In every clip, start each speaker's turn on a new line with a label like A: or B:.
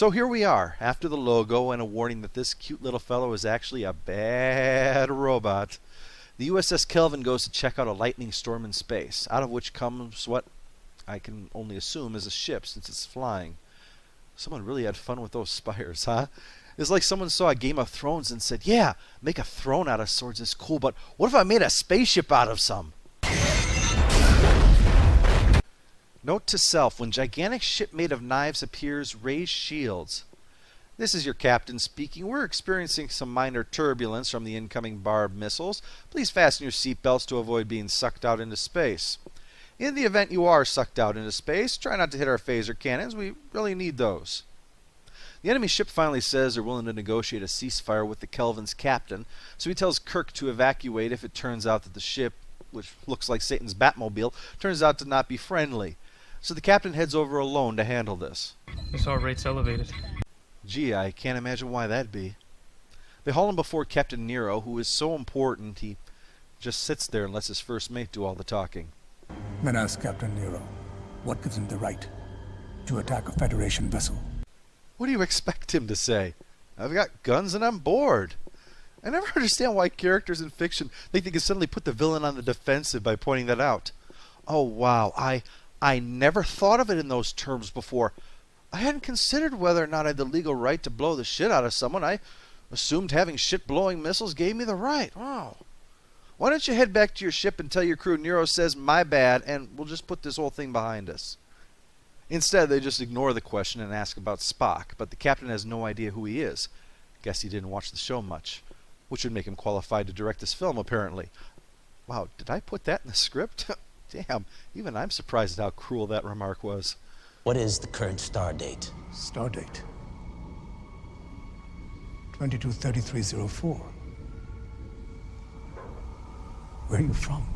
A: So here we are, after the logo and a warning that this cute little fellow is actually a bad robot. The USS Kelvin goes to check out a lightning storm in space, out of which comes what I can only assume is a ship since it's flying. Someone really had fun with those spires, huh? It's like someone saw a Game of Thrones and said, yeah, make a throne out of swords is cool, but what if I made a spaceship out of some? Note to self, when gigantic ship made of knives appears, raise shields. This is your captain speaking. We're experiencing some minor turbulence from the incoming barbed missiles. Please fasten your seatbelts to avoid being sucked out into space. In the event you are sucked out into space, try not to hit our phaser cannons. We really need those. The enemy ship finally says they're willing to negotiate a ceasefire with the Kelvin's captain, so he tells Kirk to evacuate if it turns out that the ship, which looks like Satan's Batmobile, turns out to not be friendly. So the captain heads over alone to handle this.
B: We saw rates elevated.
A: Gee, I can't imagine why that'd be. They haul him before Captain Nero, who is so important he just sits there and lets his first mate do all the talking.
C: Then ask Captain Nero, what gives him the right to attack a Federation vessel?
A: What do you expect him to say? I've got guns and I'm bored. I never understand why characters in fiction think they can suddenly put the villain on the defensive by pointing that out. Oh wow, I never thought of it in those terms before. I hadn't considered whether or not I had the legal right to blow the shit out of someone. I assumed having shit-blowing missiles gave me the right. Wow. Why don't you head back to your ship and tell your crew Nero says my bad and we'll just put this whole thing behind us. Instead, they just ignore the question and ask about Spock, but the captain has no idea who he is. Guess he didn't watch the show much, which would make him qualified to direct this film, apparently. Wow, did I put that in the script? Damn, even I'm surprised at how cruel that remark was.
D: What is the current star date?
C: Star date 223304. Where are you from?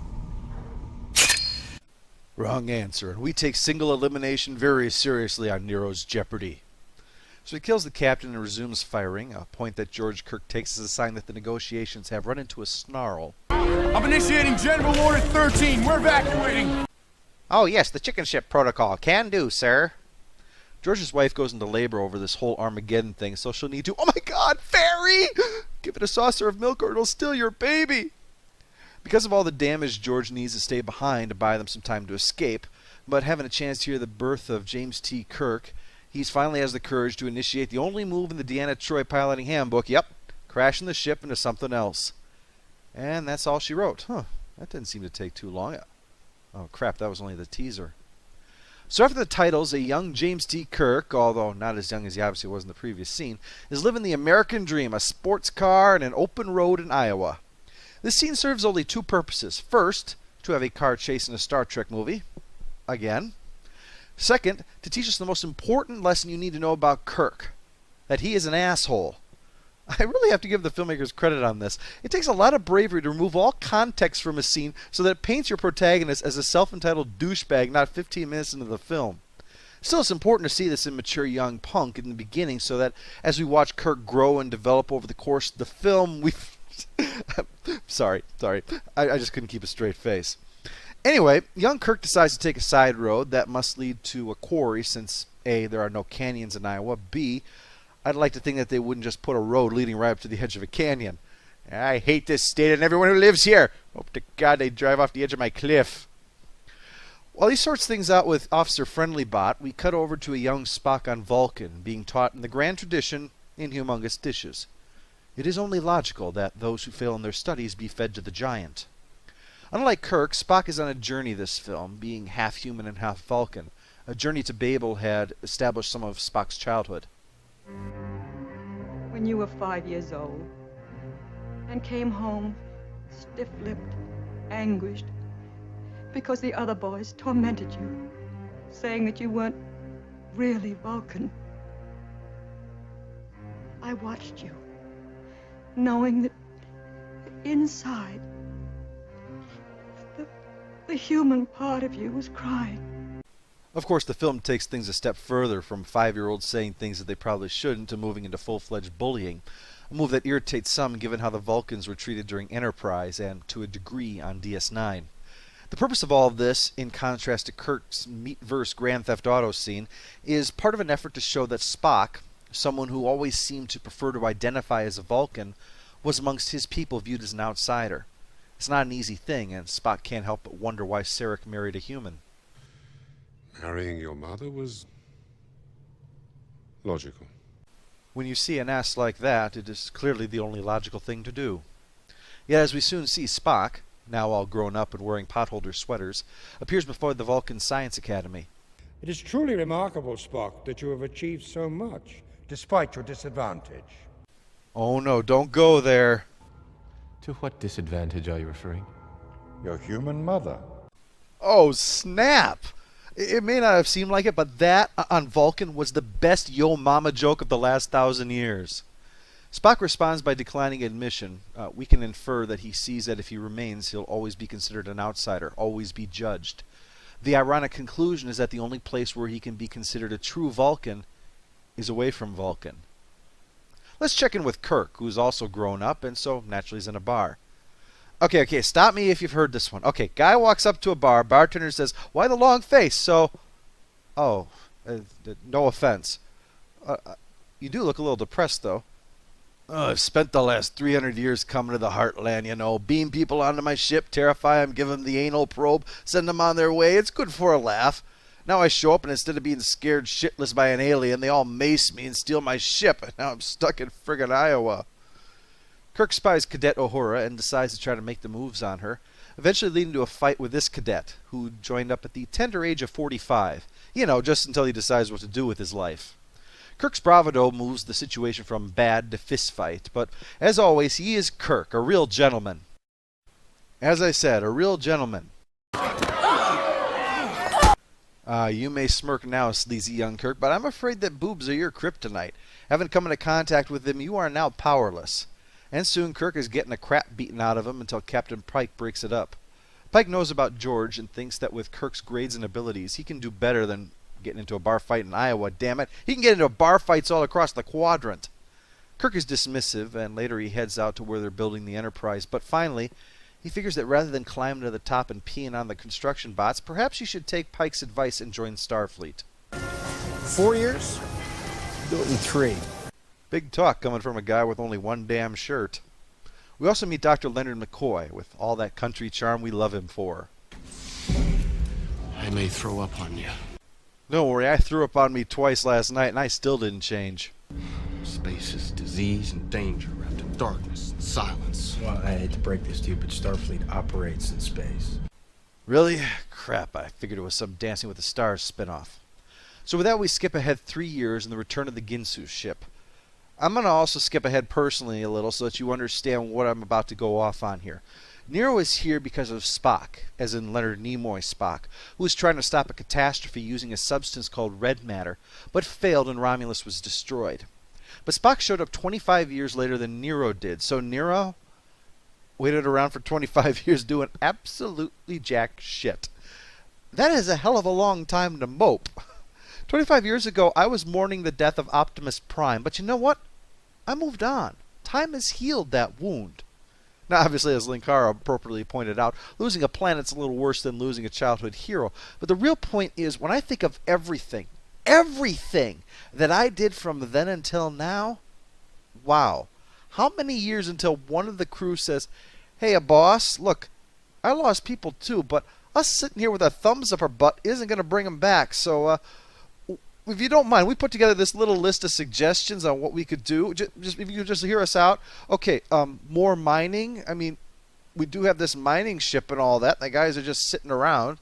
A: Wrong answer, and we take single elimination very seriously on Nero's Jeopardy. So he kills the captain and resumes firing, a point that George Kirk takes as a sign that the negotiations have run into a snarl.
E: I'm initiating General Order 13. We're evacuating.
A: Oh yes, the chicken ship protocol. Can do, sir. George's wife goes into labor over this whole Armageddon thing, so she'll need to... Oh my god, fairy! Give it a saucer of milk or it'll steal your baby! Because of all the damage, George needs to stay behind to buy them some time to escape, but having a chance to hear the birth of James T. Kirk, he finally has the courage to initiate the only move in the Deanna Troi piloting handbook. Yep, crashing the ship into something else. And that's all she wrote. Huh, that didn't seem to take too long. Oh crap, that was only the teaser. So after the titles, a young James T. Kirk, although not as young as he obviously was in the previous scene, is living the American dream, a sports car and an open road in Iowa. This scene serves only two purposes. First, to have a car chase in a Star Trek movie. Again. Second, to teach us the most important lesson you need to know about Kirk. That he is an asshole. I really have to give the filmmakers credit on this. It takes a lot of bravery to remove all context from a scene so that it paints your protagonist as a self-entitled douchebag not 15 minutes into the film. Still, it's important to see this immature young punk in the beginning so that as we watch Kirk grow and develop over the course of the film, we... Sorry. I just couldn't keep a straight face. Anyway, young Kirk decides to take a side road that must lead to a quarry since A, there are no canyons in Iowa, B, I'd like to think that they wouldn't just put a road leading right up to the edge of a canyon. I hate this state and everyone who lives here. Hope to God they drive off the edge of my cliff. While he sorts things out with Officer Friendlybot, we cut over to a young Spock on Vulcan being taught in the grand tradition in humongous dishes. It is only logical that those who fail in their studies be fed to the giant. Unlike Kirk, Spock is on a journey this film, being half human and half Vulcan. A journey to Babel had established some of Spock's childhood.
F: When you were 5 years old and came home stiff-lipped, anguished, because the other boys tormented you, saying that you weren't really Vulcan. I watched you, knowing that inside, the human part of you was crying.
A: Of course, the film takes things a step further from 5-year-olds saying things that they probably shouldn't to moving into full-fledged bullying, a move that irritates some given how the Vulcans were treated during Enterprise and, to a degree, on DS9. The purpose of all of this, in contrast to Kirk's meat-verse Grand Theft Auto scene, is part of an effort to show that Spock, someone who always seemed to prefer to identify as a Vulcan, was amongst his people viewed as an outsider. It's not an easy thing, and Spock can't help but wonder why Sarek married a human.
B: Marrying your mother was logical.
A: When you see an ass like that, it is clearly the only logical thing to do. Yet as we soon see, Spock, now all grown up and wearing potholder sweaters, appears before the Vulcan Science Academy.
G: It is truly remarkable, Spock, that you have achieved so much, despite your disadvantage.
A: Oh no, don't go there.
H: To what disadvantage are you referring?
G: Your human mother.
A: Oh, snap! It may not have seemed like it, but that on Vulcan was the best yo mama joke of the last 1,000 years. Spock responds by declining admission. We can infer that he sees that if he remains, he'll always be considered an outsider, always be judged. The ironic conclusion is that the only place where he can be considered a true Vulcan is away from Vulcan. Let's check in with Kirk, who's also grown up, and so naturally is in a bar. Okay, stop me if you've heard this one. Okay, guy walks up to a bar, bartender says, "Why the long face?" So, no offense. You do look a little depressed, though. I've spent the last 300 years coming to the Heartland, you know. Beam people onto my ship, terrify them, give them the anal probe, send them on their way. It's good for a laugh. Now I show up, and instead of being scared shitless by an alien, they all mace me and steal my ship. And now I'm stuck in friggin' Iowa. Kirk spies Cadet Uhura and decides to try to make the moves on her, eventually leading to a fight with this cadet, who joined up at the tender age of 45. You know, just until he decides what to do with his life. Kirk's bravado moves the situation from bad to fistfight, but as always, he is Kirk, a real gentleman. As I said, a real gentleman. You may smirk now, sleazy young Kirk, but I'm afraid that boobs are your kryptonite. Having come into contact with them, you are now powerless. And soon Kirk is getting the crap beaten out of him until Captain Pike breaks it up. Pike knows about George and thinks that with Kirk's grades and abilities, he can do better than getting into a bar fight in Iowa, damn it. He can get into bar fights all across the quadrant. Kirk is dismissive, and later he heads out to where they're building the Enterprise, but finally, he figures that rather than climbing to the top and peeing on the construction bots, perhaps he should take Pike's advice and join Starfleet.
E: 4 years? Do it in 3.
A: Big talk coming from a guy with only one damn shirt. We also meet Dr. Leonard McCoy, with all that country charm we love him for.
H: I may throw up on you.
A: Don't worry, I threw up on me twice last night, and I still didn't change.
H: Space is disease and danger wrapped in darkness and silence.
I: Well, I hate to break this to you, but Starfleet operates in space.
A: Really? Crap, I figured it was some Dancing with the Stars spinoff. So with that, we skip ahead 3 years in the return of the Ginsu ship. I'm going to also skip ahead personally a little so that you understand what I'm about to go off on here. Nero is here because of Spock, as in Leonard Nimoy Spock, who was trying to stop a catastrophe using a substance called red matter, but failed and Romulus was destroyed. But Spock showed up 25 years later than Nero did, so Nero waited around for 25 years doing absolutely jack shit. That is a hell of a long time to mope. 25 years ago, I was mourning the death of Optimus Prime, but you know what? I moved on. Time has healed that wound. Now, obviously, as Linkara appropriately pointed out, losing a planet's a little worse than losing a childhood hero. But the real point is, when I think of everything that I did from then until now, wow. How many years until one of the crew says, "Hey, boss, look, I lost people too, but us sitting here with our thumbs up our butt isn't going to bring them back, so, if you don't mind, we put together this little list of suggestions on what we could do. Just if you could just hear us out. Okay, more mining. I mean, we do have this mining ship and all that. The guys are just sitting around.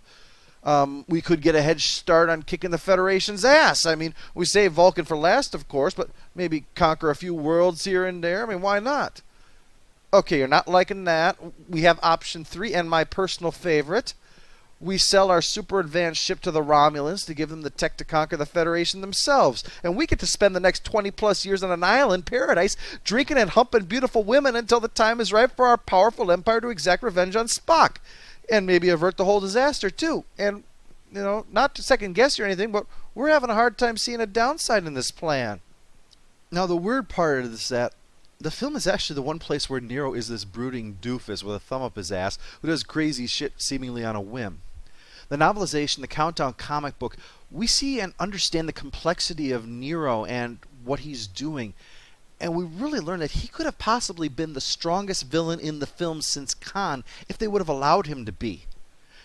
A: We could get a head start on kicking the Federation's ass. I mean, we save Vulcan for last, of course, but maybe conquer a few worlds here and there. I mean, why not? Okay, you're not liking that. We have option 3 and my personal favorite. We sell our super advanced ship to the Romulans to give them the tech to conquer the Federation themselves. And we get to spend the next 20 plus years on an island paradise drinking and humping beautiful women until the time is right for our powerful empire to exact revenge on Spock. And maybe avert the whole disaster too. And, you know, not to second guess you or anything, but we're having a hard time seeing a downside in this plan. Now the weird part is that the film is actually the one place where Nero is this brooding doofus with a thumb up his ass who does crazy shit seemingly on a whim. The novelization, the Countdown comic book, we see and understand the complexity of Nero and what he's doing. And we really learn that he could have possibly been the strongest villain in the film since Khan if they would have allowed him to be.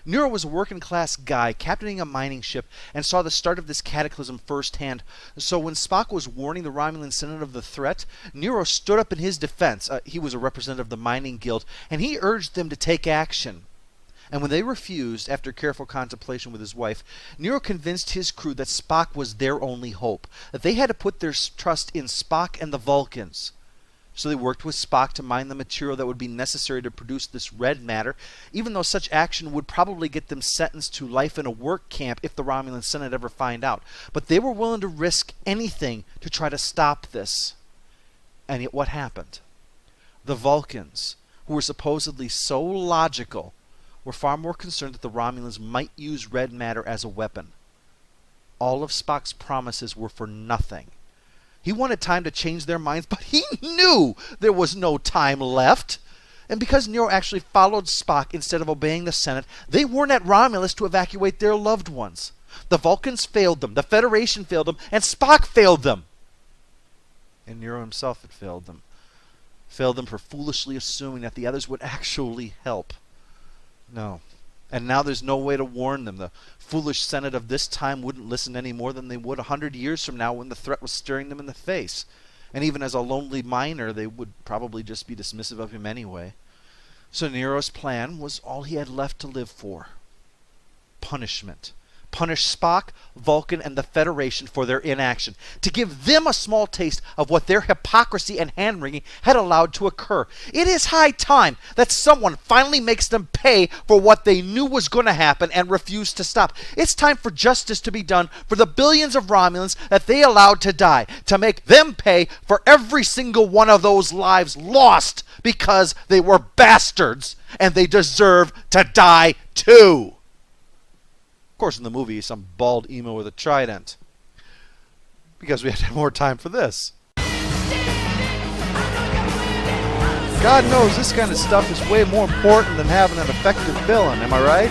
A: Nero was a working-class guy captaining a mining ship and saw the start of this cataclysm firsthand. So when Spock was warning the Romulan Senate of the threat, Nero stood up in his defense. He was a representative of the mining guild, and he urged them to take action. And when they refused, after careful contemplation with his wife, Nero convinced his crew that Spock was their only hope, that they had to put their trust in Spock and the Vulcans. So they worked with Spock to mine the material that would be necessary to produce this red matter, even though such action would probably get them sentenced to life in a work camp if the Romulan Senate ever find out. But they were willing to risk anything to try to stop this. And yet what happened? The Vulcans, who were supposedly so logical, were far more concerned that the Romulans might use red matter as a weapon. All of Spock's promises were for nothing. He wanted time to change their minds, but he knew there was no time left. And because Nero actually followed Spock instead of obeying the Senate, they weren't at Romulus to evacuate their loved ones. The Vulcans failed them, the Federation failed them, and Spock failed them. And Nero himself had failed them. Failed them for foolishly assuming that the others would actually help. No. And now there's no way to warn them. The foolish Senate of this time wouldn't listen any more than they would 100 years from now when the threat was staring them in the face. And even as a lonely miner, they would probably just be dismissive of him anyway. So Nero's plan was all he had left to live for. Punishment. Punish Spock, Vulcan, and the Federation for their inaction, to give them a small taste of what their hypocrisy and hand-wringing had allowed to occur. It is high time that someone finally makes them pay for what they knew was going to happen and refused to stop. It's time for justice to be done for the billions of Romulans that they allowed to die, to make them pay for every single one of those lives lost because they were bastards, and they deserve to die too. Of course, in the movie, some bald emo with a trident. Because we had to have more time for this. God knows this kind of stuff is way more important than having an effective villain, am I right?